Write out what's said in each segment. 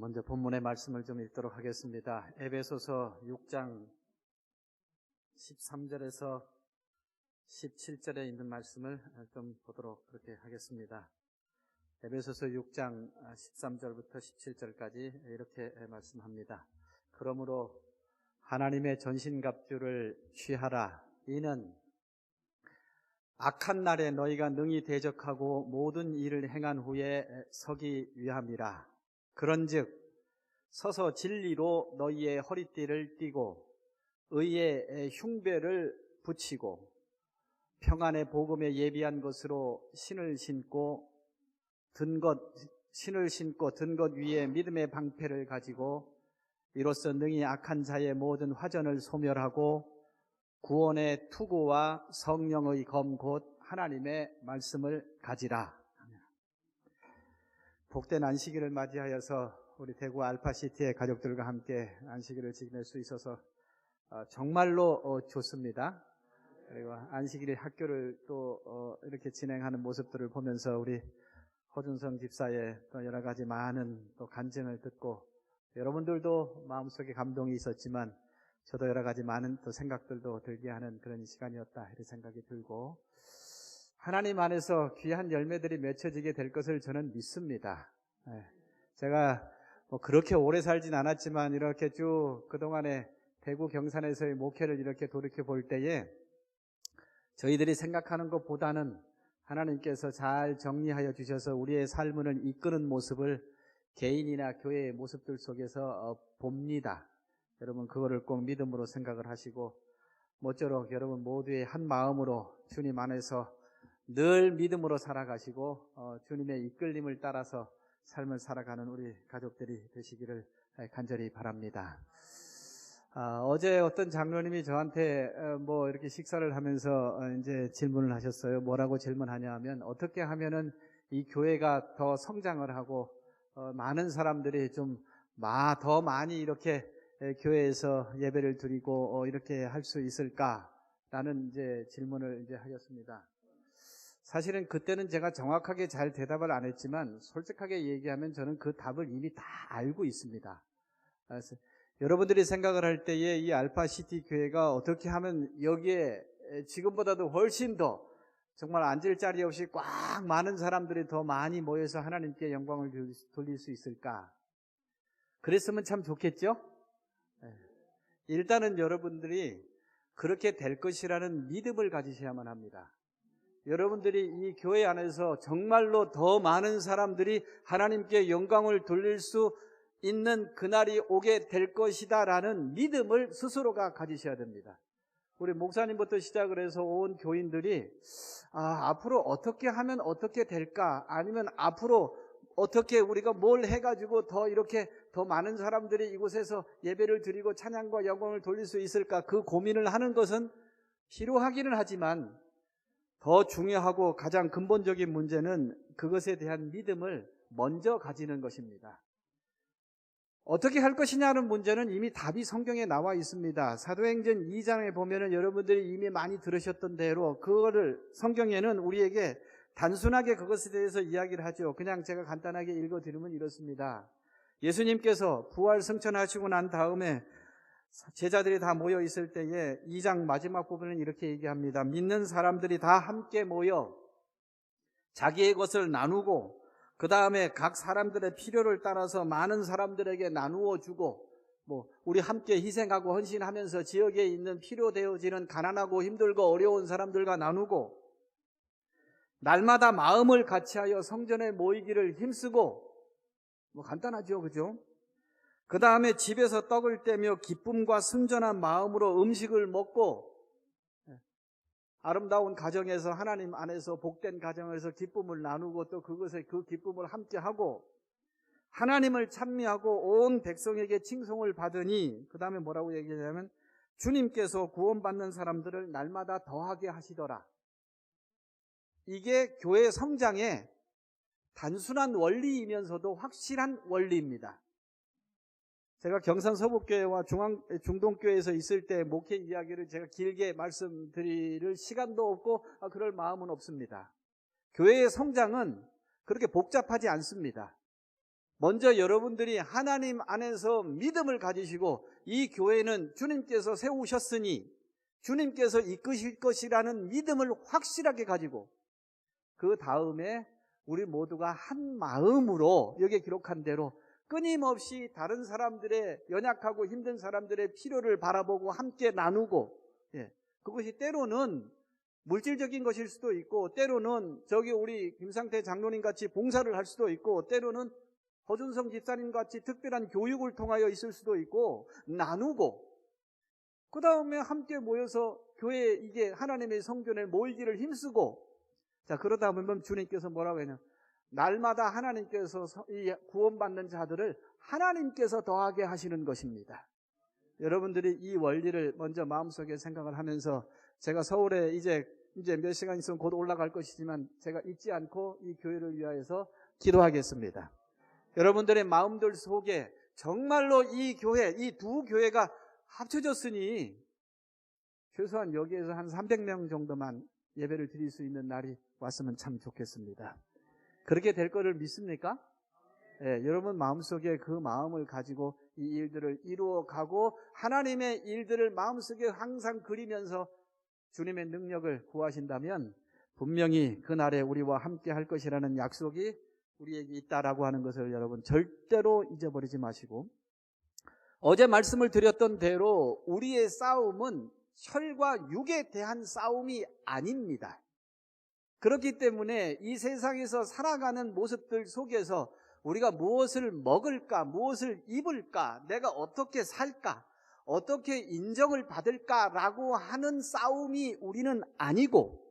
먼저 본문의 말씀을 좀 읽도록 하겠습니다. 에베소서 6장 13절에서 17절에 있는 말씀을 좀 보도록 그렇게 하겠습니다. 에베소서 6장 13절부터 17절까지 이렇게 말씀합니다. 그러므로 하나님의 전신갑주를 취하라. 이는 악한 날에 너희가 능히 대적하고 모든 일을 행한 후에 서기 위함이라. 그런즉 서서 진리로 너희의 허리띠를 띠고 의의 흉배를 붙이고 평안의 복음에 예비한 것으로 신을 신고 든 것 위에 믿음의 방패를 가지고 이로써 능히 악한 자의 모든 화전을 소멸하고 구원의 투구와 성령의 검 곧 하나님의 말씀을 가지라. 복된 안식일을 맞이하여서 우리 대구 알파시티의 가족들과 함께 안식일을 지낼 수 있어서 정말로 좋습니다. 그리고 안식일 학교를 또 이렇게 진행하는 모습들을 보면서 우리 허준성 집사의 또 여러 가지 많은 또 간증을 듣고 여러분들도 마음속에 감동이 있었지만 저도 여러 가지 많은 또 생각들도 들게 하는 그런 시간이었다 이런 생각이 들고 하나님 안에서 귀한 열매들이 맺혀지게 될 것을 저는 믿습니다. 제가 뭐 그렇게 오래 살진 않았지만 이렇게 쭉 그동안에 대구 경산에서의 목회를 이렇게 돌이켜 볼 때에 저희들이 생각하는 것보다는 하나님께서 잘 정리하여 주셔서 우리의 삶을 이끄는 모습을 개인이나 교회의 모습들 속에서 봅니다. 여러분 그거를 꼭 믿음으로 생각을 하시고 모쪼록 여러분 모두의 한 마음으로 주님 안에서 늘 믿음으로 살아가시고 주님의 이끌림을 따라서 삶을 살아가는 우리 가족들이 되시기를 간절히 바랍니다. 어제 어떤 장로님이 저한테 뭐 이렇게 식사를 하면서 이제 질문을 하셨어요. 뭐라고 질문하냐 하면 어떻게 하면은 이 교회가 더 성장을 하고 많은 사람들이 좀 더 많이 이렇게 교회에서 예배를 드리고 이렇게 할 수 있을까라는 이제 질문을 이제 하셨습니다. 사실은 그때는 제가 정확하게 잘 대답을 안 했지만 솔직하게 얘기하면 저는 그 답을 이미 다 알고 있습니다. 그래서 여러분들이 생각을 할 때에 이 알파시티 교회가 어떻게 하면 여기에 지금보다도 훨씬 더 정말 앉을 자리 없이 꽉 많은 사람들이 더 많이 모여서 하나님께 영광을 돌릴 수 있을까? 그랬으면 참 좋겠죠? 일단은 여러분들이 그렇게 될 것이라는 믿음을 가지셔야만 합니다. 여러분들이 이 교회 안에서 정말로 더 많은 사람들이 하나님께 영광을 돌릴 수 있는 그날이 오게 될 것이다 라는 믿음을 스스로가 가지셔야 됩니다. 우리 목사님부터 시작을 해서 온 교인들이 앞으로 어떻게 하면 어떻게 될까, 아니면 앞으로 어떻게 우리가 뭘 해가지고 더 이렇게 더 많은 사람들이 이곳에서 예배를 드리고 찬양과 영광을 돌릴 수 있을까, 그 고민을 하는 것은 필요하기는 하지만 더 중요하고 가장 근본적인 문제는 그것에 대한 믿음을 먼저 가지는 것입니다. 어떻게 할 것이냐는 문제는 이미 답이 성경에 나와 있습니다. 사도행전 2장에 보면은 여러분들이 이미 많이 들으셨던 대로 그거를 성경에는 우리에게 단순하게 그것에 대해서 이야기를 하죠. 그냥 제가 간단하게 읽어드리면 이렇습니다. 예수님께서 부활 승천하시고 난 다음에 제자들이 다 모여 있을 때에 2장 마지막 부분은 이렇게 얘기합니다. 믿는 사람들이 다 함께 모여 자기의 것을 나누고 그 다음에 각 사람들의 필요를 따라서 많은 사람들에게 나누어 주고 우리 함께 희생하고 헌신하면서 지역에 있는 필요되어지는 가난하고 힘들고 어려운 사람들과 나누고 날마다 마음을 같이하여 성전에 모이기를 힘쓰고 간단하죠, 그죠? 그 다음에 집에서 떡을 떼며 기쁨과 순전한 마음으로 음식을 먹고 아름다운 가정에서 하나님 안에서 복된 가정에서 기쁨을 나누고 또 그것에 그 기쁨을 함께하고 하나님을 찬미하고 온 백성에게 칭송을 받으니 그 다음에 뭐라고 얘기하냐면 주님께서 구원받는 사람들을 날마다 더하게 하시더라. 이게 교회 성장의 단순한 원리이면서도 확실한 원리입니다. 제가 경산 서북교회와 중동교회에서 있을 때 목회 이야기를 제가 길게 말씀드릴 시간도 없고 그럴 마음은 없습니다. 교회의 성장은 그렇게 복잡하지 않습니다. 먼저 여러분들이 하나님 안에서 믿음을 가지시고 이 교회는 주님께서 세우셨으니 주님께서 이끄실 것이라는 믿음을 확실하게 가지고 그 다음에 우리 모두가 한 마음으로 여기에 기록한 대로 끊임없이 다른 사람들의 연약하고 힘든 사람들의 필요를 바라보고 함께 나누고, 그것이 때로는 물질적인 것일 수도 있고, 때로는 저기 우리 김상태 장로님 같이 봉사를 할 수도 있고, 때로는 허준성 집사님 같이 특별한 교육을 통하여 있을 수도 있고, 나누고, 그 다음에 함께 모여서 교회 이게 하나님의 성전에 모이기를 힘쓰고, 자, 그러다 보면 주님께서 뭐라고 했냐? 날마다 하나님께서 이 구원받는 자들을 하나님께서 더하게 하시는 것입니다. 여러분들이 이 원리를 먼저 마음속에 생각을 하면서, 제가 서울에 이제 몇 시간 있으면 곧 올라갈 것이지만 제가 잊지 않고 이 교회를 위하여서 기도하겠습니다. 여러분들의 마음들 속에 정말로 이 교회, 이 두 교회가 합쳐졌으니 최소한 여기에서 한 300명 정도만 예배를 드릴 수 있는 날이 왔으면 참 좋겠습니다. 그렇게 될 거를 믿습니까? 여러분 마음속에 그 마음을 가지고 이 일들을 이루어가고 하나님의 일들을 마음속에 항상 그리면서 주님의 능력을 구하신다면 분명히 그날에 우리와 함께 할 것이라는 약속이 우리에게 있다라고 하는 것을 여러분 절대로 잊어버리지 마시고, 어제 말씀을 드렸던 대로 우리의 싸움은 혈과 육에 대한 싸움이 아닙니다. 그렇기 때문에 이 세상에서 살아가는 모습들 속에서 우리가 무엇을 먹을까, 무엇을 입을까, 내가 어떻게 살까, 어떻게 인정을 받을까라고 하는 싸움이 우리는 아니고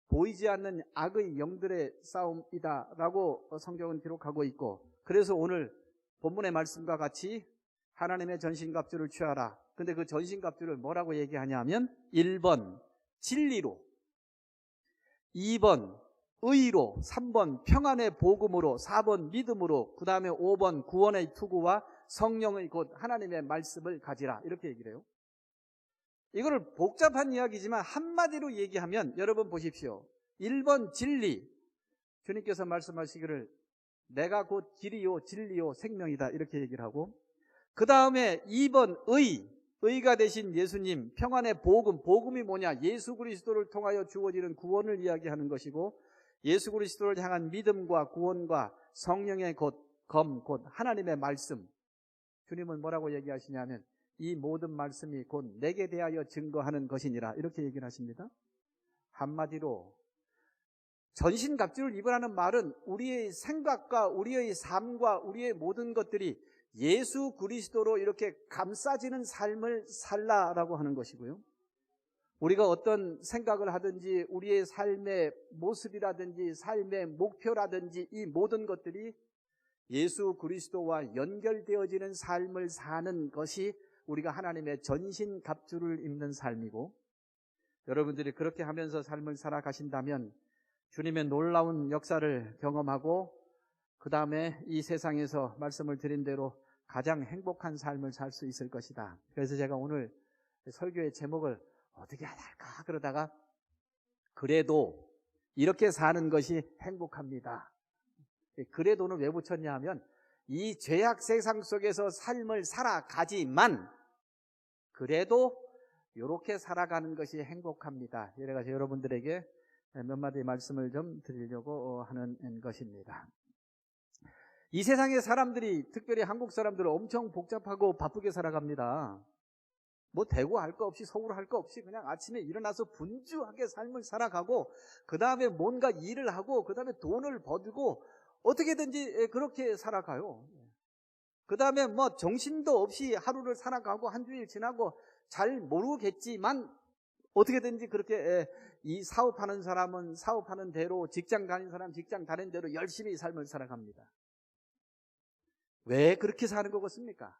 보이지 않는 악의 영들의 싸움이다라고 성경은 기록하고 있고, 그래서 오늘 본문의 말씀과 같이 하나님의 전신갑주를 취하라. 근데 그 전신갑주를 뭐라고 얘기하냐면 1번 진리로, 2번 의로, 3번 평안의 복음으로, 4번 믿음으로, 그 다음에 5번 구원의 투구와 성령의 곧 하나님의 말씀을 가지라, 이렇게 얘기를 해요. 이거를 복잡한 이야기지만 한마디로 얘기하면 여러분 보십시오. 1번 진리, 주님께서 말씀하시기를 내가 곧 길이요 진리요 생명이다, 이렇게 얘기를 하고, 그 다음에 2번 의가 되신 예수님, 평안의 복음, 복음이 뭐냐? 예수 그리스도를 통하여 주어지는 구원을 이야기하는 것이고, 예수 그리스도를 향한 믿음과 구원과 성령의 곧 하나님의 말씀. 주님은 뭐라고 얘기하시냐면 이 모든 말씀이 곧 내게 대하여 증거하는 것이니라, 이렇게 얘기를 하십니다. 한마디로 전신갑주를 입으라는 말은 우리의 생각과 우리의 삶과 우리의 모든 것들이 예수 그리스도로 이렇게 감싸지는 삶을 살라라고 하는 것이고요. 우리가 어떤 생각을 하든지 우리의 삶의 모습이라든지 삶의 목표라든지 이 모든 것들이 예수 그리스도와 연결되어지는 삶을 사는 것이 우리가 하나님의 전신갑주를 입는 삶이고, 여러분들이 그렇게 하면서 삶을 살아가신다면 주님의 놀라운 역사를 경험하고 그 다음에 이 세상에서 말씀을 드린 대로 가장 행복한 삶을 살 수 있을 것이다. 그래서 제가 오늘 설교의 제목을 어떻게 할까 그러다가 그래도 이렇게 사는 것이 행복합니다. 그래도는 왜 붙였냐 하면 이 죄악 세상 속에서 삶을 살아가지만 그래도 이렇게 살아가는 것이 행복합니다. 이래가지고 여러분들에게 몇 마디 말씀을 좀 드리려고 하는 것입니다. 이 세상의 사람들이, 특별히 한국 사람들은 엄청 복잡하고 바쁘게 살아갑니다. 뭐 대구 할 거 없이 서울 할 거 없이 그냥 아침에 일어나서 분주하게 삶을 살아가고 그 다음에 뭔가 일을 하고 그 다음에 돈을 벌고 어떻게든지 그렇게 살아가요. 그 다음에 뭐 정신도 없이 하루를 살아가고 한 주일 지나고 잘 모르겠지만 어떻게든지 그렇게 이 사업하는 사람은 사업하는 대로, 직장 다니는 사람은 직장 다니는 대로 열심히 삶을 살아갑니다. 왜 그렇게 사는 것 같습니까?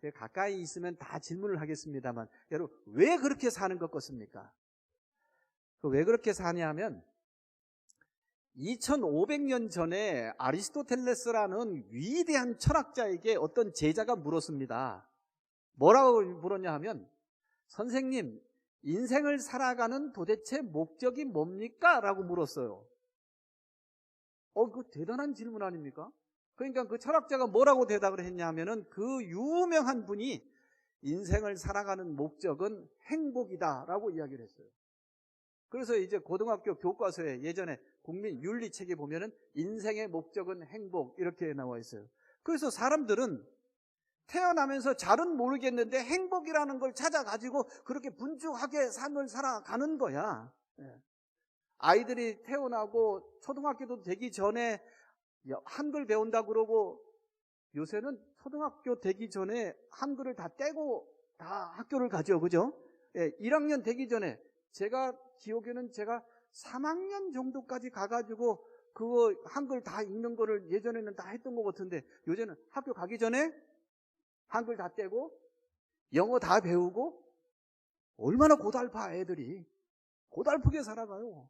제가 가까이 있으면 다 질문을 하겠습니다만 여러분 왜 그렇게 사는 것 같습니까? 왜 그렇게 사냐면 2500년 전에 아리스토텔레스라는 위대한 철학자에게 어떤 제자가 물었습니다. 뭐라고 물었냐 하면 선생님, 인생을 살아가는 도대체 목적이 뭡니까? 라고 물었어요. 그 대단한 질문 아닙니까? 그러니까 그 철학자가 뭐라고 대답을 했냐 하면은 그 유명한 분이 인생을 살아가는 목적은 행복이다라고 이야기를 했어요. 그래서 이제 고등학교 교과서에 예전에 국민 윤리책에 보면은 인생의 목적은 행복 이렇게 나와 있어요. 그래서 사람들은 태어나면서 잘은 모르겠는데 행복이라는 걸 찾아가지고 그렇게 분주하게 삶을 살아가는 거야. 아이들이 태어나고 초등학교도 되기 전에 한글 배운다 그러고 요새는 초등학교 되기 전에 한글을 다 떼고 다 학교를 가죠. 그죠? 1학년 되기 전에 제가 기억에는 제가 3학년 정도까지 가가지고 그거 한글 다 읽는 거를 예전에는 다 했던 것 같은데 요새는 학교 가기 전에 한글 다 떼고 영어 다 배우고 얼마나 고달파 애들이 고달프게 살아가요.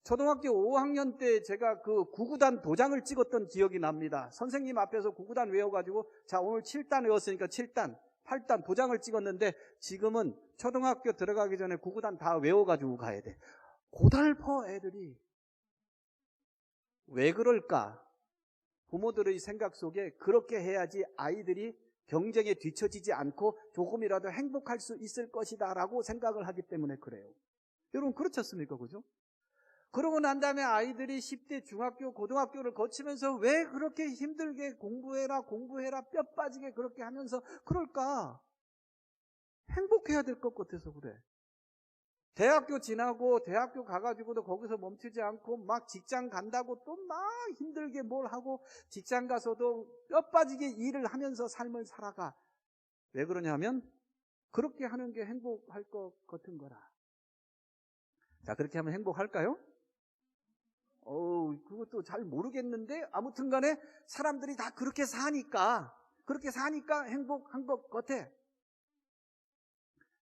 초등학교 5학년 때 제가 그 구구단 도장을 찍었던 기억이 납니다. 선생님 앞에서 구구단 외워가지고 자 오늘 7단 외웠으니까 7단, 8단 도장을 찍었는데 지금은 초등학교 들어가기 전에 구구단 다 외워가지고 가야 돼. 고달퍼 애들이. 왜 그럴까? 부모들의 생각 속에 그렇게 해야지 아이들이 경쟁에 뒤처지지 않고 조금이라도 행복할 수 있을 것이다 라고 생각을 하기 때문에 그래요. 여러분 그렇지 않습니까? 그죠? 그러고 난 다음에 아이들이 10대 중학교 고등학교를 거치면서 왜 그렇게 힘들게 공부해라 뼈 빠지게 그렇게 하면서 그럴까? 행복해야 될 것 같아서 그래. 대학교 지나고 대학교 가가지고도 거기서 멈추지 않고 막 직장 간다고 또 막 힘들게 뭘 하고 직장 가서도 뼈 빠지게 일을 하면서 삶을 살아가. 왜 그러냐면 그렇게 하는 게 행복할 것 같은 거라. 자, 그렇게 하면 행복할까요? 그것도 잘 모르겠는데 아무튼 간에 사람들이 다 그렇게 사니까 행복한 것 같아.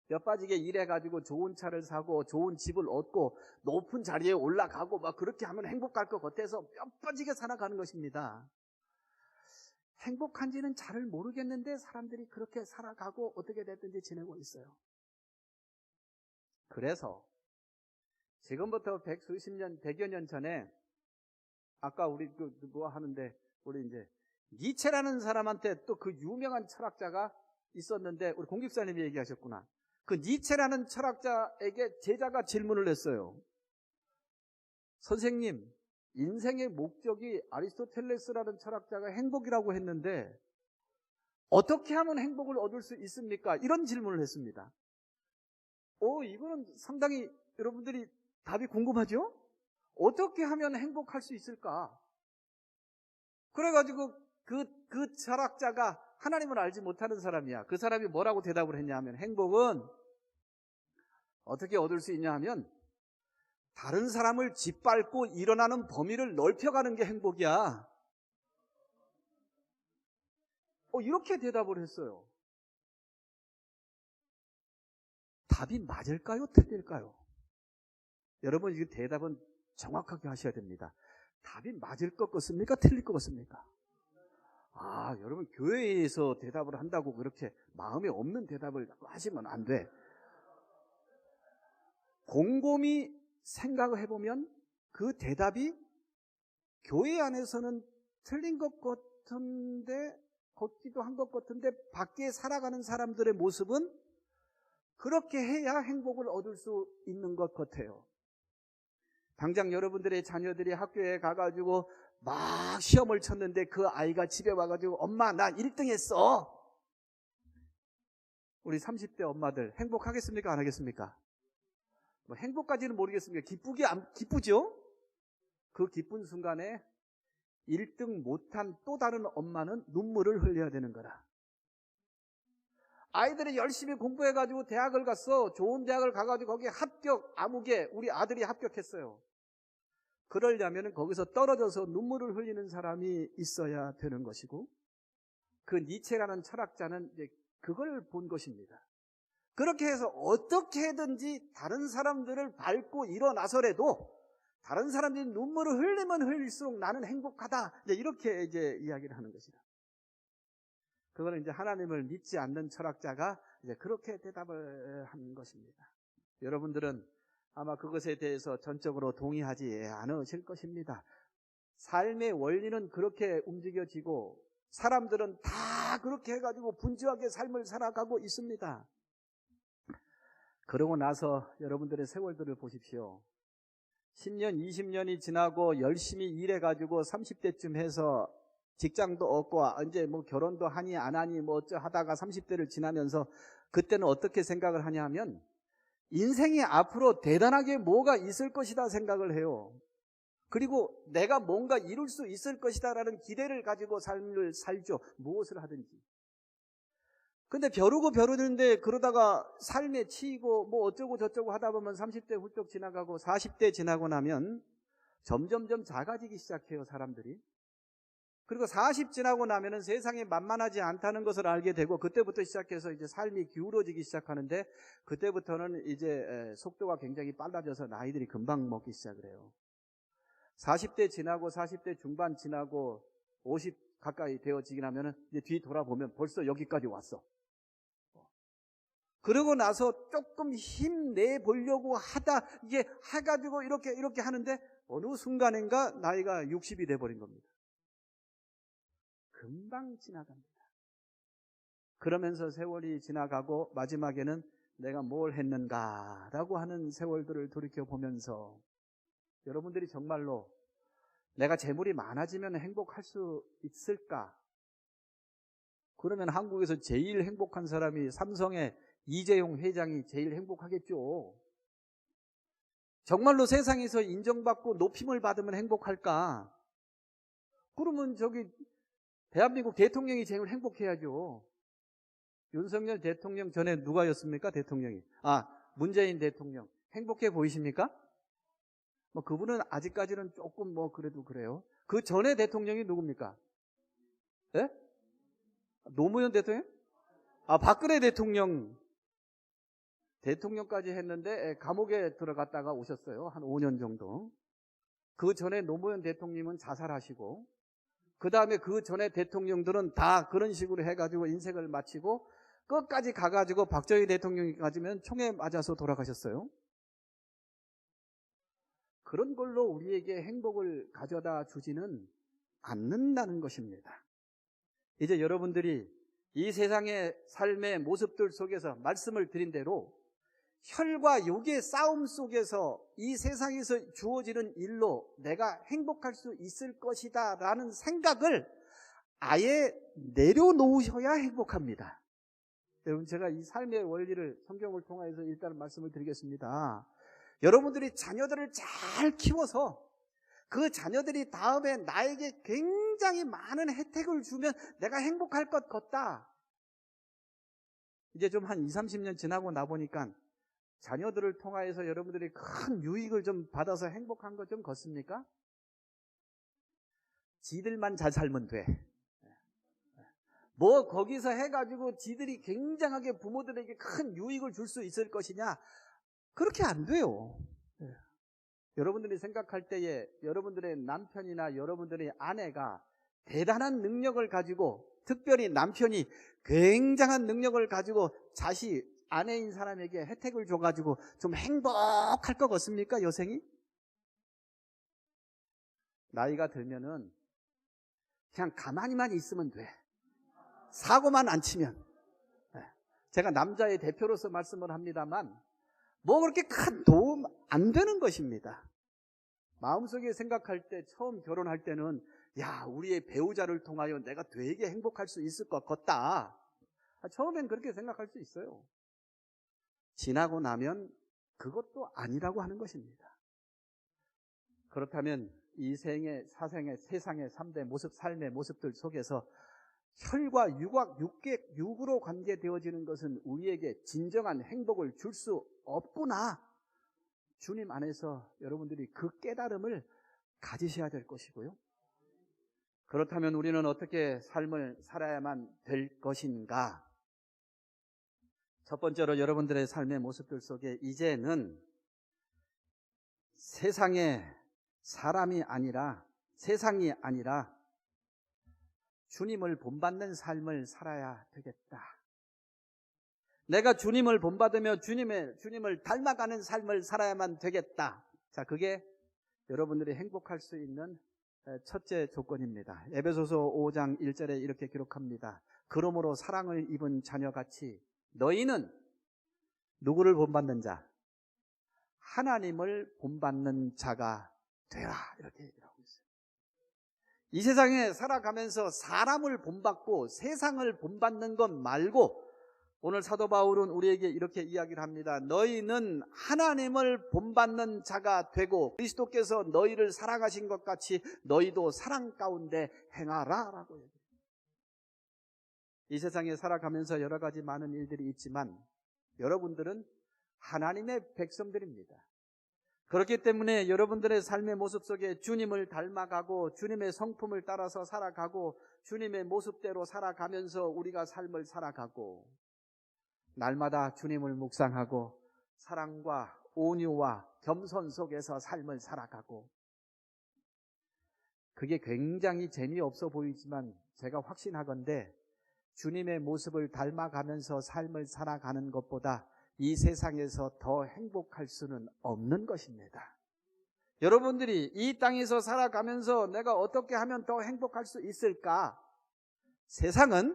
뼈 빠지게 일해가지고 좋은 차를 사고 좋은 집을 얻고 높은 자리에 올라가고 막 그렇게 하면 행복할 것 같아서 뼈 빠지게 살아가는 것입니다. 행복한지는 잘 모르겠는데 사람들이 그렇게 살아가고 어떻게 됐든지 지내고 있어요. 그래서 지금부터 100여 년 전에 아까 우리 하는데 우리 이제 니체라는 사람한테 또 그 유명한 철학자가 있었는데 우리 공집사님이 얘기하셨구나. 그 니체라는 철학자에게 제자가 질문을 했어요. 선생님, 인생의 목적이 아리스토텔레스라는 철학자가 행복이라고 했는데 어떻게 하면 행복을 얻을 수 있습니까? 이런 질문을 했습니다. 이거는 상당히 여러분들이 답이 궁금하죠? 어떻게 하면 행복할 수 있을까? 그래가지고 그 철학자가 하나님을 알지 못하는 사람이야. 그 사람이 뭐라고 대답을 했냐 하면 행복은 어떻게 얻을 수 있냐 하면 다른 사람을 짓밟고 일어나는 범위를 넓혀가는 게 행복이야. 이렇게 대답을 했어요. 답이 맞을까요? 틀릴까요? 여러분 이 대답은 정확하게 하셔야 됩니다. 답이 맞을 것 같습니까? 틀릴 것 같습니까? 여러분 교회에서 대답을 한다고 그렇게 마음에 없는 대답을 하시면 안 돼. 곰곰이 생각을 해보면 그 대답이 교회 안에서는 틀린 것 같은데 걷기도 한 것 같은데 밖에 살아가는 사람들의 모습은 그렇게 해야 행복을 얻을 수 있는 것 같아요. 당장 여러분들의 자녀들이 학교에 가가지고 막 시험을 쳤는데 그 아이가 집에 와가지고 엄마 나 1등 했어. 우리 30대 엄마들 행복하겠습니까? 안 하겠습니까? 행복까지는 모르겠습니다. 기쁘죠? 그 기쁜 순간에 1등 못한 또 다른 엄마는 눈물을 흘려야 되는 거라. 아이들이 열심히 공부해가지고 대학을 갔어. 좋은 대학을 가가지고 거기에 합격, 아무개 우리 아들이 합격했어요. 그러려면 거기서 떨어져서 눈물을 흘리는 사람이 있어야 되는 것이고 그 니체라는 철학자는 이제 그걸 본 것입니다. 그렇게 해서 어떻게든지 다른 사람들을 밟고 일어나서라도 다른 사람들이 눈물을 흘리면 흘릴수록 나는 행복하다. 이렇게 이제 이야기를 하는 것이다. 그거는 이제 하나님을 믿지 않는 철학자가 이제 그렇게 대답을 하는 것입니다. 여러분들은 아마 그것에 대해서 전적으로 동의하지 않으실 것입니다. 삶의 원리는 그렇게 움직여지고 사람들은 다 그렇게 해가지고 분주하게 삶을 살아가고 있습니다. 그러고 나서 여러분들의 세월들을 보십시오. 10년, 20년이 지나고 열심히 일해가지고 30대쯤 해서 직장도 얻고 이제 뭐 결혼도 하니 안 하니 뭐 어쩌 하다가 30대를 지나면서 그때는 어떻게 생각을 하냐 하면 인생이 앞으로 대단하게 뭐가 있을 것이다 생각을 해요. 그리고 내가 뭔가 이룰 수 있을 것이다라는 기대를 가지고 삶을 살죠. 무엇을 하든지. 근데 벼르고 벼르는데 그러다가 삶에 치이고 뭐 어쩌고 저쩌고 하다 보면 30대 훌쩍 지나가고 40대 지나고 나면 점점점 작아지기 시작해요, 사람들이. 그리고 40 지나고 나면은 세상이 만만하지 않다는 것을 알게 되고 그때부터 시작해서 이제 삶이 기울어지기 시작하는데 그때부터는 이제 속도가 굉장히 빨라져서 나이들이 금방 먹기 시작을 해요. 40대 지나고 40대 중반 지나고 50 가까이 되어지긴 하면은 이제 뒤 돌아보면 벌써 여기까지 왔어. 그러고 나서 조금 힘내 보려고 하다 이게 해가지고 이렇게 하는데 어느 순간인가 나이가 60이 돼버린 겁니다. 금방 지나갑니다. 그러면서 세월이 지나가고 마지막에는 내가 뭘 했는가라고 하는 세월들을 돌이켜보면서 여러분들이 정말로 내가 재물이 많아지면 행복할 수 있을까? 그러면 한국에서 제일 행복한 사람이 삼성의 이재용 회장이 제일 행복하겠죠. 정말로 세상에서 인정받고 높임을 받으면 행복할까? 그러면 저기 대한민국 대통령이 제일 행복해야죠. 윤석열 대통령 전에 누가였습니까? 대통령이. 문재인 대통령. 행복해 보이십니까? 뭐 그분은 아직까지는 조금 뭐 그래도 그래요. 그 전에 대통령이 누굽니까? 예? 노무현 대통령? 박근혜 대통령까지 했는데 감옥에 들어갔다가 오셨어요. 한 5년 정도. 그 전에 노무현 대통령은 자살하시고 그 다음에 그 전에 대통령들은 다 그런 식으로 해가지고 인생을 마치고 끝까지 가가지고 박정희 대통령이 가지면 총에 맞아서 돌아가셨어요. 그런 걸로 우리에게 행복을 가져다 주지는 않는다는 것입니다. 이제 여러분들이 이 세상의 삶의 모습들 속에서 말씀을 드린 대로 혈과 육의 싸움 속에서 이 세상에서 주어지는 일로 내가 행복할 수 있을 것이다 라는 생각을 아예 내려놓으셔야 행복합니다. 여러분, 제가 이 삶의 원리를 성경을 통해서 일단 말씀을 드리겠습니다. 여러분들이 자녀들을 잘 키워서 그 자녀들이 다음에 나에게 굉장히 많은 혜택을 주면 내가 행복할 것 같다. 이제 좀 한 20, 30년 지나고 나보니까 자녀들을 통하여서 여러분들이 큰 유익을 좀 받아서 행복한 것 좀 같습니까? 지들만 잘 살면 돼. 뭐 거기서 해가지고 지들이 굉장하게 부모들에게 큰 유익을 줄 수 있을 것이냐? 그렇게 안 돼요. 여러분들이 생각할 때에 여러분들의 남편이나 여러분들의 아내가 대단한 능력을 가지고, 특별히 남편이 굉장한 능력을 가지고 아내인 사람에게 혜택을 줘가지고 좀 행복할 것 같습니까, 여생이? 나이가 들면은 그냥 가만히만 있으면 돼. 사고만 안 치면. 제가 남자의 대표로서 말씀을 합니다만 뭐 그렇게 큰 도움 안 되는 것입니다. 마음속에 생각할 때, 처음 결혼할 때는 우리의 배우자를 통하여 내가 되게 행복할 수 있을 것 같다. 처음엔 그렇게 생각할 수 있어요. 지나고 나면 그것도 아니라고 하는 것입니다. 그렇다면 이 생의, 사생의, 세상의 3대 모습, 삶의 모습들 속에서 혈과 육으로 관계되어지는 것은 우리에게 진정한 행복을 줄 수 없구나. 주님 안에서 여러분들이 그 깨달음을 가지셔야 될 것이고요. 그렇다면 우리는 어떻게 삶을 살아야만 될 것인가? 첫 번째로 여러분들의 삶의 모습들 속에 이제는 세상이 아니라 주님을 본받는 삶을 살아야 되겠다. 내가 주님을 본받으며 주님을 닮아가는 삶을 살아야만 되겠다. 자, 그게 여러분들이 행복할 수 있는 첫째 조건입니다. 에베소서 5장 1절에 이렇게 기록합니다. 그러므로 사랑을 입은 자녀같이 너희는 누구를 본받는 자? 하나님을 본받는 자가 되라. 이렇게 얘기하고 있어요. 이 세상에 살아가면서 사람을 본받고 세상을 본받는 것 말고 오늘 사도 바울은 우리에게 이렇게 이야기를 합니다. 너희는 하나님을 본받는 자가 되고 그리스도께서 너희를 사랑하신 것 같이 너희도 사랑 가운데 행하라 라고 얘기해요. 이 세상에 살아가면서 여러 가지 많은 일들이 있지만 여러분들은 하나님의 백성들입니다. 그렇기 때문에 여러분들의 삶의 모습 속에 주님을 닮아가고 주님의 성품을 따라서 살아가고 주님의 모습대로 살아가면서 우리가 삶을 살아가고 날마다 주님을 묵상하고 사랑과 온유와 겸손 속에서 삶을 살아가고 그게 굉장히 재미없어 보이지만 제가 확신하건대 주님의 모습을 닮아가면서 삶을 살아가는 것보다 이 세상에서 더 행복할 수는 없는 것입니다. 여러분들이 이 땅에서 살아가면서 내가 어떻게 하면 더 행복할 수 있을까? 세상은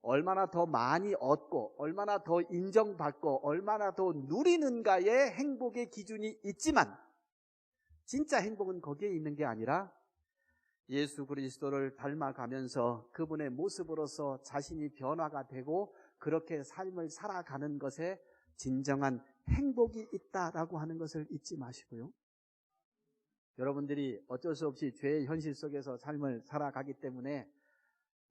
얼마나 더 많이 얻고 얼마나 더 인정받고 얼마나 더 누리는가의 행복의 기준이 있지만 진짜 행복은 거기에 있는 게 아니라 예수 그리스도를 닮아가면서 그분의 모습으로서 자신이 변화가 되고 그렇게 삶을 살아가는 것에 진정한 행복이 있다라고 하는 것을 잊지 마시고요. 여러분들이 어쩔 수 없이 죄의 현실 속에서 삶을 살아가기 때문에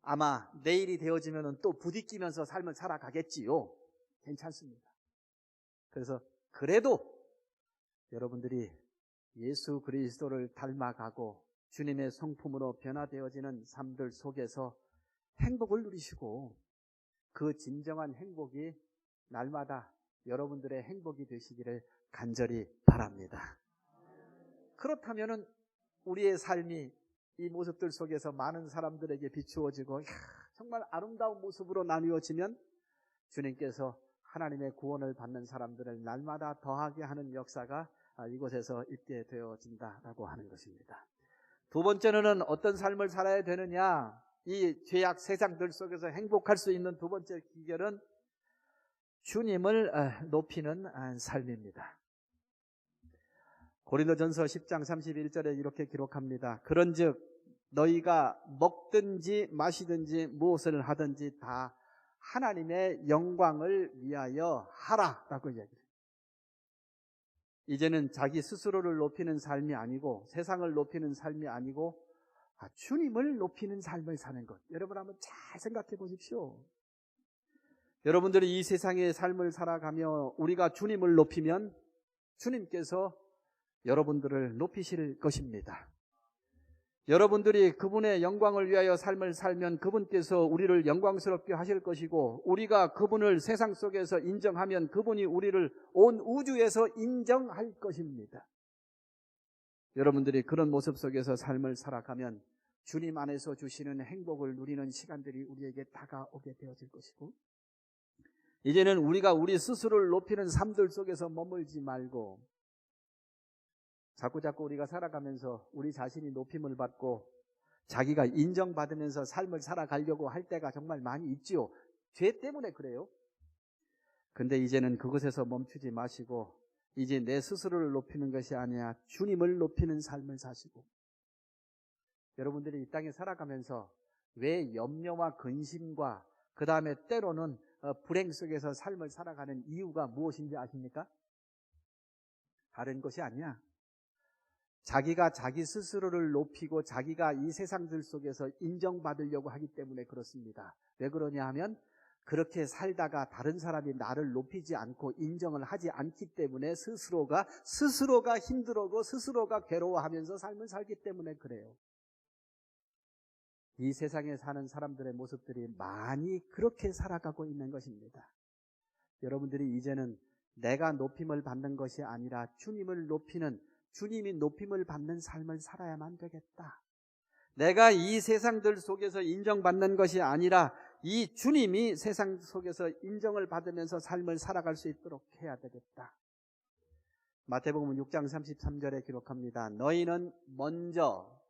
아마 내일이 되어지면 또 부딪히면서 삶을 살아가겠지요. 괜찮습니다. 그래서 그래도 여러분들이 예수 그리스도를 닮아가고 주님의 성품으로 변화되어지는 삶들 속에서 행복을 누리시고 그 진정한 행복이 날마다 여러분들의 행복이 되시기를 간절히 바랍니다. 그렇다면 우리의 삶이 이 모습들 속에서 많은 사람들에게 비추어지고 정말 아름다운 모습으로 나누어지면 주님께서 하나님의 구원을 받는 사람들을 날마다 더하게 하는 역사가 이곳에서 있게 되어진다라고 하는 것입니다. 두 번째는 어떤 삶을 살아야 되느냐? 이 죄악 세상들 속에서 행복할 수 있는 두 번째 비결은 주님을 높이는 삶입니다. 고린도전서 10장 31절에 이렇게 기록합니다. 그런즉 너희가 먹든지 마시든지 무엇을 하든지 다 하나님의 영광을 위하여 하라라고 이야기해요. 이제는 자기 스스로를 높이는 삶이 아니고 세상을 높이는 삶이 아니고 주님을 높이는 삶을 사는 것. 여러분 한번 잘 생각해 보십시오. 여러분들이 이 세상의 삶을 살아가며 우리가 주님을 높이면 주님께서 여러분들을 높이실 것입니다. 여러분들이 그분의 영광을 위하여 삶을 살면 그분께서 우리를 영광스럽게 하실 것이고 우리가 그분을 세상 속에서 인정하면 그분이 우리를 온 우주에서 인정할 것입니다. 여러분들이 그런 모습 속에서 삶을 살아가면 주님 안에서 주시는 행복을 누리는 시간들이 우리에게 다가오게 되어질 것이고 이제는 우리가 우리 스스로를 높이는 삶들 속에서 머물지 말고 자꾸 우리가 살아가면서 우리 자신이 높임을 받고 자기가 인정받으면서 삶을 살아가려고 할 때가 정말 많이 있지요. 죄 때문에 그래요. 근데 이제는 그곳에서 멈추지 마시고 이제 내 스스로를 높이는 것이 아니라 주님을 높이는 삶을 사시고 여러분들이 이 땅에 살아가면서 왜 염려와 근심과 그 다음에 때로는 불행 속에서 삶을 살아가는 이유가 무엇인지 아십니까? 다른 것이 아니야. 자기가 자기 스스로를 높이고 자기가 이 세상들 속에서 인정받으려고 하기 때문에 그렇습니다. 왜 그러냐 하면 그렇게 살다가 다른 사람이 나를 높이지 않고 인정을 하지 않기 때문에 스스로가 힘들어하고 스스로가 괴로워하면서 삶을 살기 때문에 그래요. 이 세상에 사는 사람들의 모습들이 많이 그렇게 살아가고 있는 것입니다. 여러분들이 이제는 내가 높임을 받는 것이 아니라 주님을 높이는 주님이 높임을 받는 삶을 살아야만 되겠다. 내가 이 세상들 속에서 인정받는 것이 아니라 이 주님이 세상 속에서 인정을 받으면서 삶을 살아갈 수 있도록 해야 되겠다. 마태복음 6장 33절에 기록합니다. 너희는 먼저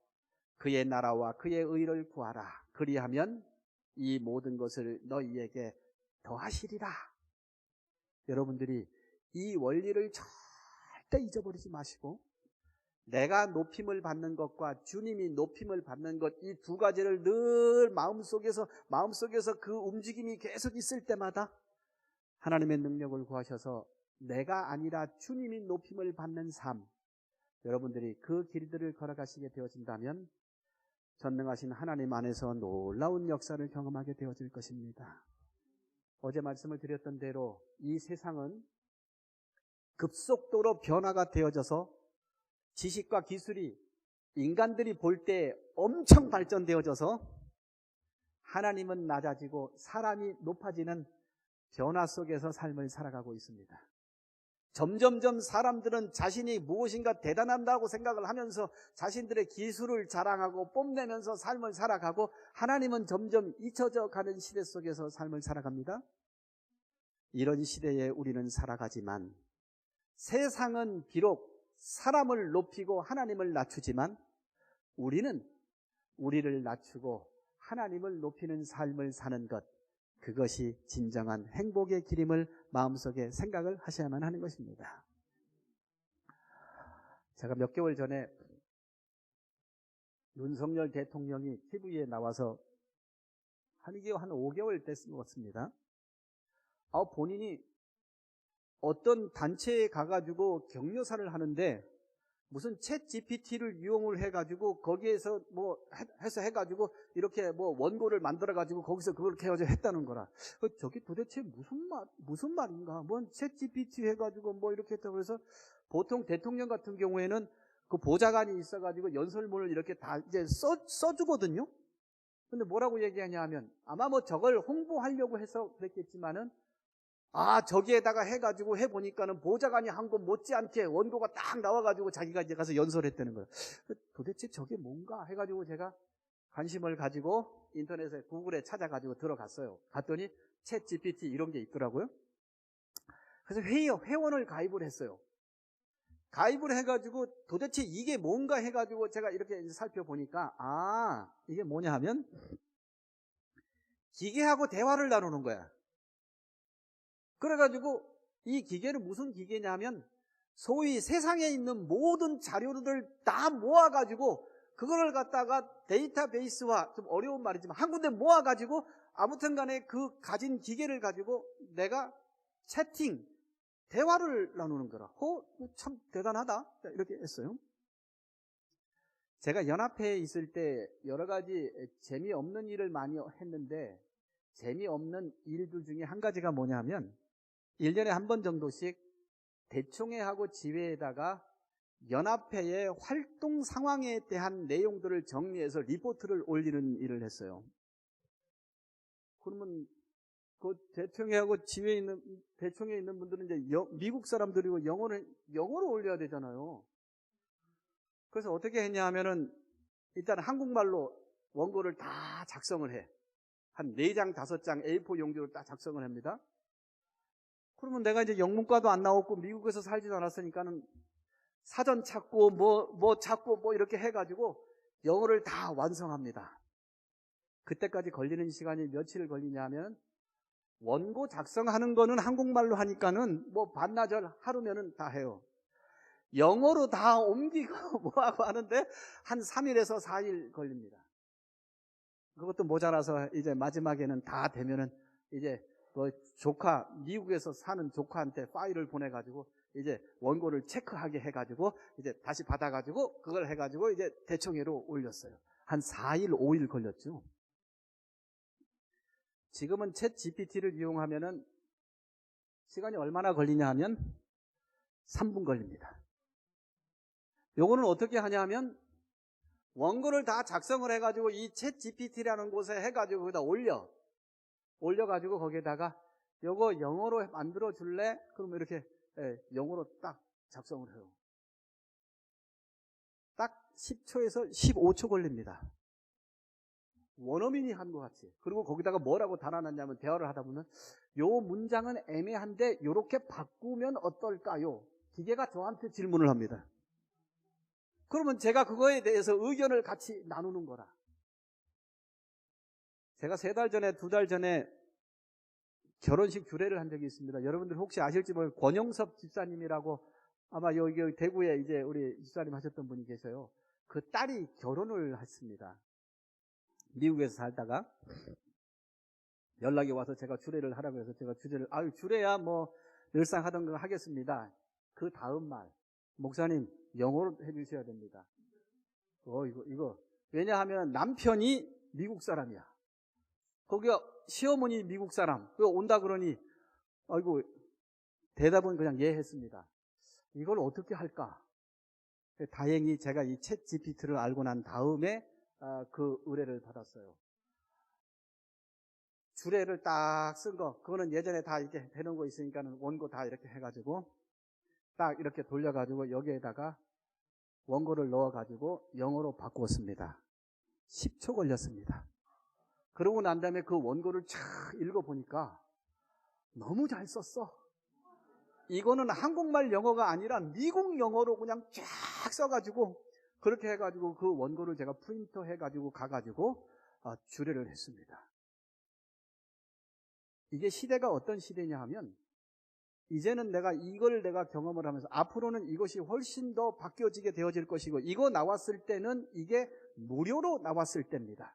그의 나라와 그의 의를 구하라. 그리하면 이 모든 것을 너희에게 더하시리라. 여러분들이 이 원리를 절대 잊어버리지 마시고 내가 높임을 받는 것과 주님이 높임을 받는 것, 이 두 가지를 늘 마음속에서 그 움직임이 계속 있을 때마다 하나님의 능력을 구하셔서 내가 아니라 주님이 높임을 받는 삶, 여러분들이 그 길들을 걸어가시게 되어진다면 전능하신 하나님 안에서 놀라운 역사를 경험하게 되어질 것입니다. 어제 말씀을 드렸던 대로 이 세상은 급속도로 변화가 되어져서 지식과 기술이 인간들이 볼 때 엄청 발전되어져서 하나님은 낮아지고 사람이 높아지는 변화 속에서 삶을 살아가고 있습니다. 점점점 사람들은 자신이 무엇인가 대단한다고 생각을 하면서 자신들의 기술을 자랑하고 뽐내면서 삶을 살아가고 하나님은 점점 잊혀져 가는 시대 속에서 삶을 살아갑니다. 이런 시대에 우리는 살아가지만 세상은 비록 사람을 높이고 하나님을 낮추지만 우리는 우리를 낮추고 하나님을 높이는 삶을 사는 것, 그것이 진정한 행복의 길임을 마음속에 생각을 하셔야만 하는 것입니다. 제가 몇 개월 전에 윤석열 대통령이 TV에 나와서 한 5개월 됐은 것 같습니다. 본인이 어떤 단체에 가가지고 격려사를 하는데 무슨 챗 GPT를 이용을 해가지고 거기에서 해가지고 이렇게 원고를 만들어가지고 거기서 그걸 해가지고 했다는 거라. 저게 도대체 무슨 말인가? 챗 GPT 해가지고 이렇게 했다고 해서 보통 대통령 같은 경우에는 그 보좌관이 있어가지고 연설문을 이렇게 다 이제 써주거든요. 근데 뭐라고 얘기하냐 하면 아마 저걸 홍보하려고 해서 그랬겠지만은 저기에다가 해가지고 해보니까는 보좌관이 한 거 못지않게 원고가 딱 나와가지고 자기가 이제 가서 연설했다는 거예요. 도대체 저게 뭔가 해가지고 제가 관심을 가지고 인터넷에 구글에 찾아가지고 들어갔어요. 갔더니 챗 GPT 이런 게 있더라고요. 그래서 회원을 가입을 했어요. 가입을 해가지고 도대체 이게 뭔가 해가지고 제가 이렇게 이제 살펴보니까 이게 뭐냐 하면 기계하고 대화를 나누는 거야. 그래가지고 이 기계는 무슨 기계냐면 소위 세상에 있는 모든 자료를 다 모아가지고 그거를 갖다가 데이터베이스화, 좀 어려운 말이지만 한 군데 모아가지고 아무튼 간에 그 가진 기계를 가지고 내가 대화를 나누는 거라. 참 대단하다. 이렇게 했어요. 제가 연합회에 있을 때 여러 가지 재미없는 일을 많이 했는데 재미없는 일들 중에 한 가지가 뭐냐면 1년에 한 번 정도씩 대총회하고 지회에다가 연합회의 활동 상황에 대한 내용들을 정리해서 리포트를 올리는 일을 했어요. 그러면 그 대총회하고 지회에 있는 분들은 이제 미국 사람들이고 영어로 올려야 되잖아요. 그래서 어떻게 했냐 하면은 일단 한국말로 원고를 다 작성을 해. 한 4장, 5장 A4 용지로 딱 작성을 합니다. 그러면 내가 이제 영문과도 안 나왔고 미국에서 살지도 않았으니까는 사전 찾고 찾고 이렇게 해가지고 영어를 다 완성합니다. 그때까지 걸리는 시간이 며칠 걸리냐면 원고 작성하는 거는 한국말로 하니까는 반나절 하루면은 다 해요. 영어로 다 옮기고 뭐하고 하는데 한 3일에서 4일 걸립니다. 그것도 모자라서 이제 마지막에는 다 되면은 이제 미국에서 사는 조카한테 파일을 보내가지고 이제 원고를 체크하게 해가지고 이제 다시 받아가지고 그걸 해가지고 이제 대총회로 올렸어요. 한 4일, 5일 걸렸죠. 지금은 챗 GPT를 이용하면은 시간이 얼마나 걸리냐 하면 3분 걸립니다. 요거는 어떻게 하냐면 원고를 다 작성을 해가지고 이 챗 GPT라는 곳에 해가지고 거기다 올려가지고 거기에다가 요거 영어로 만들어 줄래? 그러면 이렇게 영어로 딱 작성을 해요. 딱 10초에서 15초 걸립니다. 원어민이 한 것 같이. 그리고 거기다가 뭐라고 달아놨냐면 대화를 하다 보면 요 문장은 애매한데 요렇게 바꾸면 어떨까요? 기계가 저한테 질문을 합니다. 그러면 제가 그거에 대해서 의견을 같이 나누는 거라. 제가 3달 전에, 2달 전에 결혼식 주례를 한 적이 있습니다. 여러분들 혹시 아실지 모르겠어요. 권영섭 집사님이라고 아마 여기 대구에 이제 우리 집사님 하셨던 분이 계셔요. 그 딸이 결혼을 했습니다. 미국에서 살다가 연락이 와서 제가 주례를 하라고 해서 제가 주례야 뭐 늘상 하던 거 하겠습니다. 그 다음 말, 목사님 영어로 해주셔야 됩니다. 이거. 왜냐하면 남편이 미국 사람이야. 거기가 시어머니 미국 사람. 온다 그러니, 아이고, 대답은 그냥 예 했습니다. 이걸 어떻게 할까? 다행히 제가 이 챗 GPT를 알고 난 다음에 그 의뢰를 받았어요. 주례를 딱 쓴 거, 그거는 예전에 다 이렇게 해놓은 거 있으니까는 원고 다 이렇게 해가지고 딱 이렇게 돌려가지고 여기에다가 원고를 넣어가지고 영어로 바꾸었습니다. 10초 걸렸습니다. 그러고 난 다음에 그 원고를 쫙 읽어보니까 너무 잘 썼어. 이거는 한국말 영어가 아니라 미국 영어로 그냥 쫙 써가지고 그렇게 해가지고 그 원고를 제가 프린터 해가지고 가가지고 주례를 했습니다. 이게 시대가 어떤 시대냐 하면 이제는 이걸 내가 경험을 하면서 앞으로는 이것이 훨씬 더 바뀌어지게 되어질 것이고 이거 나왔을 때는 이게 무료로 나왔을 때입니다.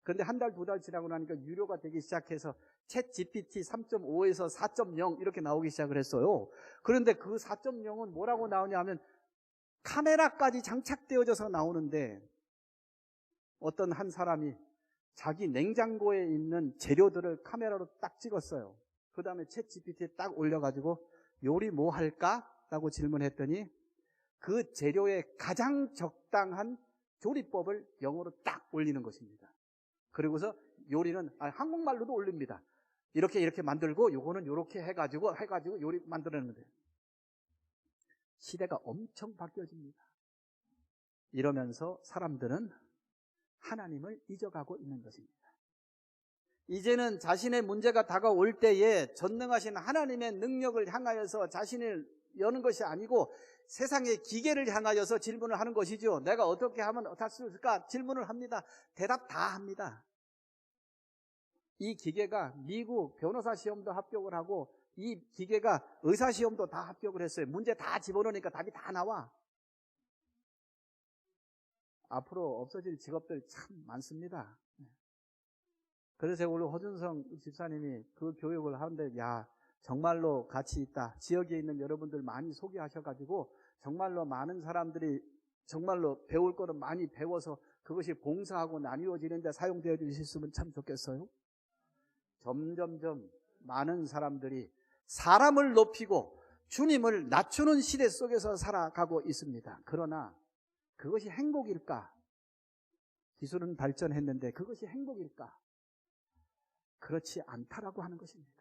그런데 1달, 2달 지나고 나니까 유료가 되기 시작해서 챗 GPT 3.5에서 4.0 이렇게 나오기 시작을 했어요. 그런데 그 4.0은 뭐라고 나오냐 하면 카메라까지 장착되어져서 나오는데 어떤 한 사람이 자기 냉장고에 있는 재료들을 카메라로 딱 찍었어요. 그 다음에 챗 GPT에 딱 올려가지고 요리 뭐 할까? 라고 질문했더니 그 재료에 가장 적당한 조리법을 영어로 딱 올리는 것입니다. 그리고서 요리는 한국말로도 올립니다. 이렇게 만들고 요거는 요렇게 해가지고 요리 만들었는데 시대가 엄청 바뀌어집니다. 이러면서 사람들은 하나님을 잊어가고 있는 것입니다. 이제는 자신의 문제가 다가올 때에 전능하신 하나님의 능력을 향하여서 자신을 여는 것이 아니고 세상의 기계를 향하여서 질문을 하는 것이죠. 내가 어떻게 하면 할 수 있을까? 질문을 합니다. 대답 다 합니다. 이 기계가 미국 변호사 시험도 합격을 하고 이 기계가 의사 시험도 다 합격을 했어요. 문제 다 집어넣으니까 답이 다 나와. 앞으로 없어질 직업들 참 많습니다. 그래서 오늘 허준성 집사님이 그 교육을 하는데 정말로 가치 있다. 지역에 있는 여러분들 많이 소개하셔가지고 정말로 많은 사람들이 정말로 배울 거는 많이 배워서 그것이 봉사하고 나뉘어지는 데 사용되어 주셨으면 참 좋겠어요. 점점점 많은 사람들이 사람을 높이고 주님을 낮추는 시대 속에서 살아가고 있습니다. 그러나 그것이 행복일까? 기술은 발전했는데 그것이 행복일까? 그렇지 않다라고 하는 것입니다.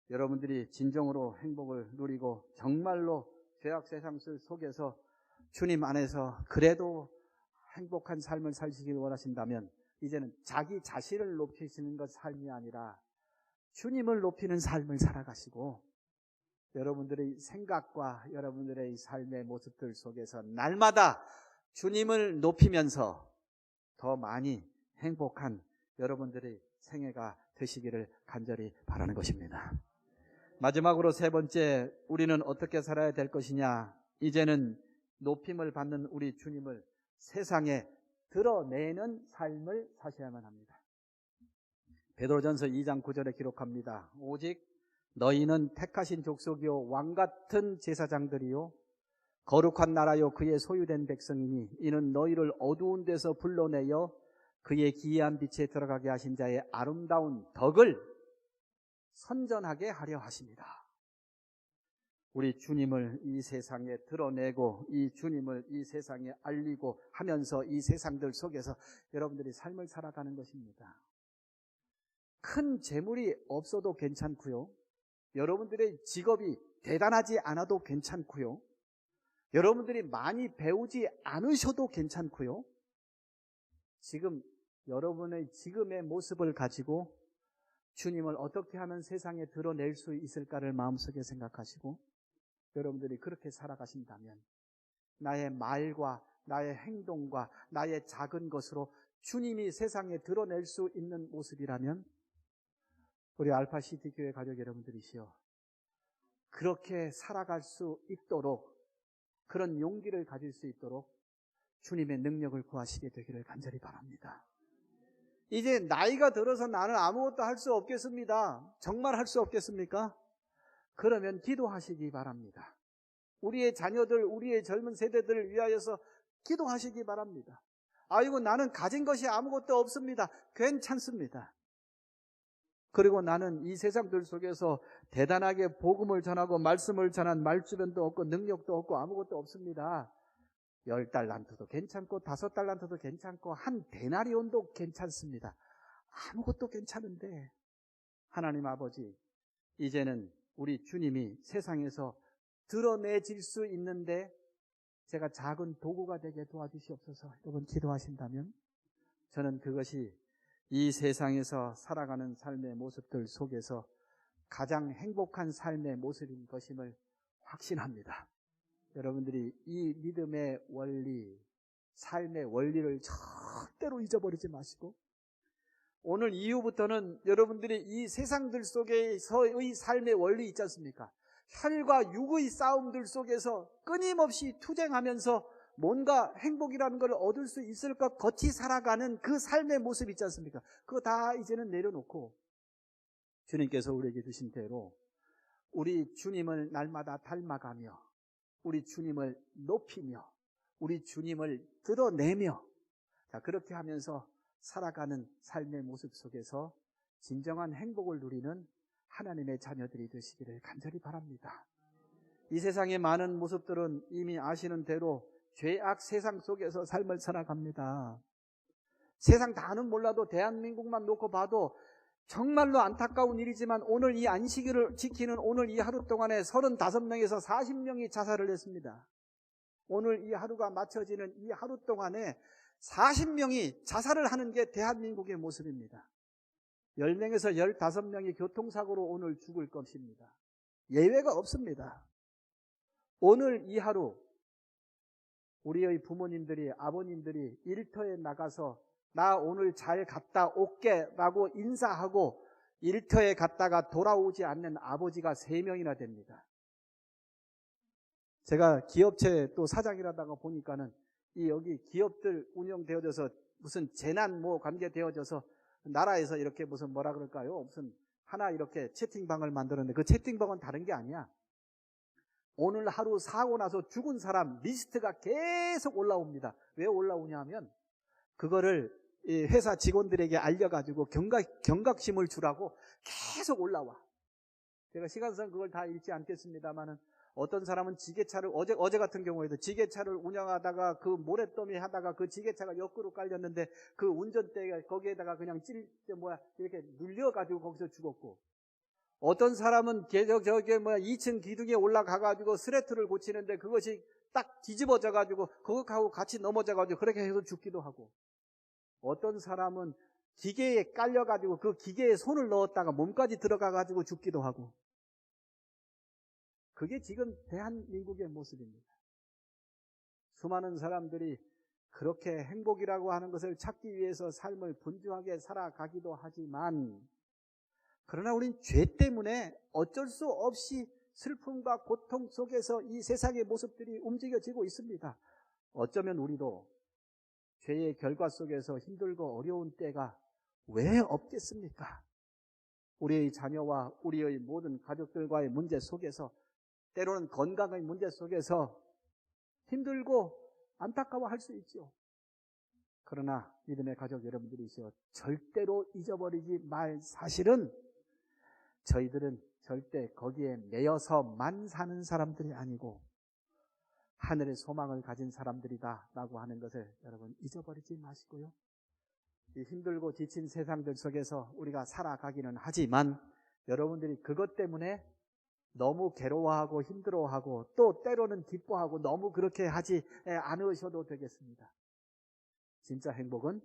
여러분들이 진정으로 행복을 누리고 정말로 죄악 세상 속에서 주님 안에서 그래도 행복한 삶을 사시길 원하신다면 이제는 자기 자신을 높이시는 것 삶이 아니라 주님을 높이는 삶을 살아가시고 여러분들의 생각과 여러분들의 삶의 모습들 속에서 날마다 주님을 높이면서 더 많이 행복한 여러분들의 생애가 되시기를 간절히 바라는 것입니다. 마지막으로 3번째, 우리는 어떻게 살아야 될 것이냐. 이제는 높임을 받는 우리 주님을 세상에 드러내는 삶을 사셔야만 합니다. 베드로전서 2장 9절에 기록합니다. 오직 너희는 택하신 족속이요 왕같은 제사장들이요 거룩한 나라요 그의 소유된 백성이니 이는 너희를 어두운 데서 불러내어 그의 기이한 빛에 들어가게 하신 자의 아름다운 덕을 선전하게 하려 하십니다. 우리 주님을 이 세상에 드러내고 이 주님을 이 세상에 알리고 하면서 이 세상들 속에서 여러분들이 삶을 살아가는 것입니다. 큰 재물이 없어도 괜찮고요. 여러분들의 직업이 대단하지 않아도 괜찮고요. 여러분들이 많이 배우지 않으셔도 괜찮고요. 지금 여러분의 지금의 모습을 가지고 주님을 어떻게 하면 세상에 드러낼 수 있을까를 마음속에 생각하시고 여러분들이 그렇게 살아가신다면 나의 말과 나의 행동과 나의 작은 것으로 주님이 세상에 드러낼 수 있는 모습이라면 우리 알파시티 교회 가족 여러분들이시여, 그렇게 살아갈 수 있도록, 그런 용기를 가질 수 있도록 주님의 능력을 구하시게 되기를 간절히 바랍니다. 이제 나이가 들어서 나는 아무것도 할 수 없겠습니다. 정말 할 수 없겠습니까? 그러면 기도하시기 바랍니다. 우리의 자녀들, 우리의 젊은 세대들을 위하여서 기도하시기 바랍니다. 아이고, 나는 가진 것이 아무것도 없습니다. 괜찮습니다. 그리고 나는 이 세상들 속에서 대단하게 복음을 전하고 말씀을 전한 말주변도 없고 능력도 없고 아무것도 없습니다. 10달란트도 괜찮고 5달란트도 괜찮고 한 데나리온도 괜찮습니다. 아무것도 괜찮은데 하나님 아버지, 이제는 우리 주님이 세상에서 드러내질 수 있는데 제가 작은 도구가 되게 도와주시옵소서. 여러분 기도하신다면 저는 그것이 이 세상에서 살아가는 삶의 모습들 속에서 가장 행복한 삶의 모습인 것임을 확신합니다. 여러분들이 이 믿음의 원리, 삶의 원리를 절대로 잊어버리지 마시고 오늘 이후부터는 여러분들이 이 세상들 속에서의 삶의 원리 있지 않습니까? 혈과 육의 싸움들 속에서 끊임없이 투쟁하면서 뭔가 행복이라는 걸 얻을 수 있을 것 같이 살아가는 그 삶의 모습 있지 않습니까? 그거 다 이제는 내려놓고 주님께서 우리에게 주신 대로 우리 주님을 날마다 닮아가며 우리 주님을 높이며 우리 주님을 드러내며 그렇게 하면서 살아가는 삶의 모습 속에서 진정한 행복을 누리는 하나님의 자녀들이 되시기를 간절히 바랍니다. 이 세상의 많은 모습들은 이미 아시는 대로 죄악 세상 속에서 삶을 살아갑니다. 세상 다는 몰라도 대한민국만 놓고 봐도 정말로 안타까운 일이지만 오늘 이 안식일을 지키는 오늘 이 하루 동안에 35명에서 40명이 자살을 했습니다. 오늘 이 하루가 맞춰지는 이 하루 동안에 40명이 자살을 하는 게 대한민국의 모습입니다. 10명에서 15명이 교통사고로 오늘 죽을 것입니다. 예외가 없습니다. 오늘 이 하루 우리의 부모님들이, 아버님들이 일터에 나가서 나 오늘 잘 갔다 올게 라고 인사하고 일터에 갔다가 돌아오지 않는 아버지가 3명이나 됩니다. 제가 기업체 또 사장이라다가 보니까는 이 여기 기업들 운영되어져서 무슨 재난 뭐 관계되어져서 나라에서 이렇게 무슨 뭐라 그럴까요? 무슨 하나 이렇게 채팅방을 만들었는데 그 채팅방은 다른 게 아니야. 오늘 하루 사고 나서 죽은 사람 리스트가 계속 올라옵니다. 왜 올라오냐 하면 그거를 회사 직원들에게 알려가지고 경각심을 주라고 계속 올라와. 제가 시간상 그걸 다 읽지 않겠습니다만은 어떤 사람은 지게차를 어제 같은 경우에도 지게차를 운영하다가 그 모래더미 하다가 그 지게차가 옆구로 깔렸는데 그 운전대가 거기에다가 그냥 이렇게 눌려가지고 거기서 죽었고, 어떤 사람은 2층 기둥에 올라가가지고 스레트를 고치는데 그것이 딱 뒤집어져가지고 그것하고 같이 넘어져가지고 그렇게 해서 죽기도 하고, 어떤 사람은 기계에 깔려가지고 그 기계에 손을 넣었다가 몸까지 들어가가지고 죽기도 하고, 그게 지금 대한민국의 모습입니다. 수많은 사람들이 그렇게 행복이라고 하는 것을 찾기 위해서 삶을 분주하게 살아가기도 하지만, 그러나 우린 죄 때문에 어쩔 수 없이 슬픔과 고통 속에서 이 세상의 모습들이 움직여지고 있습니다. 어쩌면 우리도 죄의 결과 속에서 힘들고 어려운 때가 왜 없겠습니까? 우리의 자녀와 우리의 모든 가족들과의 문제 속에서, 때로는 건강의 문제 속에서 힘들고 안타까워할 수 있죠. 그러나 믿음의 가족 여러분들이시여, 절대로 잊어버리지 말 사실은 저희들은 절대 거기에 매여서만 사는 사람들이 아니고 하늘의 소망을 가진 사람들이다 라고 하는 것을 여러분 잊어버리지 마시고요. 이 힘들고 지친 세상들 속에서 우리가 살아가기는 하지만 여러분들이 그것 때문에 너무 괴로워하고 힘들어하고 또 때로는 기뻐하고 너무 그렇게 하지 않으셔도 되겠습니다. 진짜 행복은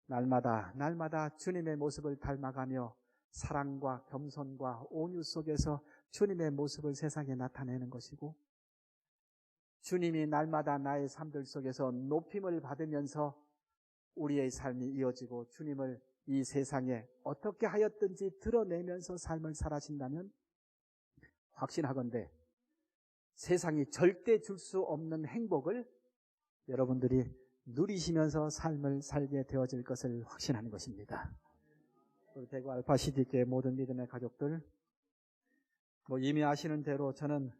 날마다 주님의 모습을 닮아가며 사랑과 겸손과 온유 속에서 주님의 모습을 세상에 나타내는 것이고, 주님이 날마다 나의 삶들 속에서 높임을 받으면서 우리의 삶이 이어지고 주님을 이 세상에 어떻게 하였든지 드러내면서 삶을 살아신다면 확신하건대 세상이 절대 줄 수 없는 행복을 여러분들이 누리시면서 삶을 살게 되어질 것을 확신하는 것입니다. 우리 대구 알파시티교회 모든 믿음의 가족들, 이미 아시는 대로 저는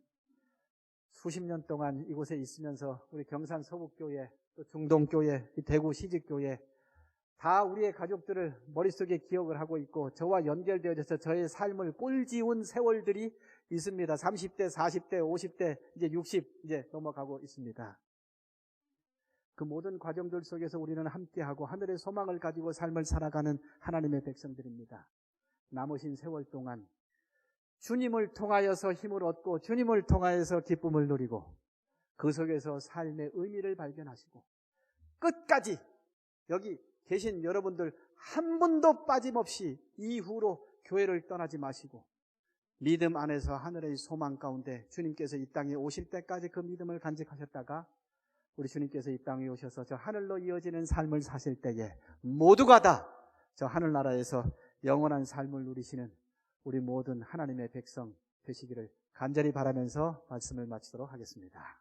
수십 년 동안 이곳에 있으면서 우리 경산 서북교회, 또 중동교회, 대구 시직교회 다 우리의 가족들을 머릿속에 기억을 하고 있고 저와 연결되어져서 저의 삶을 꼴지운 세월들이 있습니다. 30대, 40대, 50대, 이제 60 이제 넘어가고 있습니다. 그 모든 과정들 속에서 우리는 함께하고 하늘의 소망을 가지고 삶을 살아가는 하나님의 백성들입니다. 남으신 세월 동안 주님을 통하여서 힘을 얻고 주님을 통하여서 기쁨을 누리고 그 속에서 삶의 의미를 발견하시고 끝까지 여기 계신 여러분들 한 분도 빠짐없이 이후로 교회를 떠나지 마시고 믿음 안에서 하늘의 소망 가운데 주님께서 이 땅에 오실 때까지 그 믿음을 간직하셨다가 우리 주님께서 이 땅에 오셔서 저 하늘로 이어지는 삶을 사실 때에 모두가 다 저 하늘나라에서 영원한 삶을 누리시는 우리 모든 하나님의 백성 되시기를 간절히 바라면서 말씀을 마치도록 하겠습니다.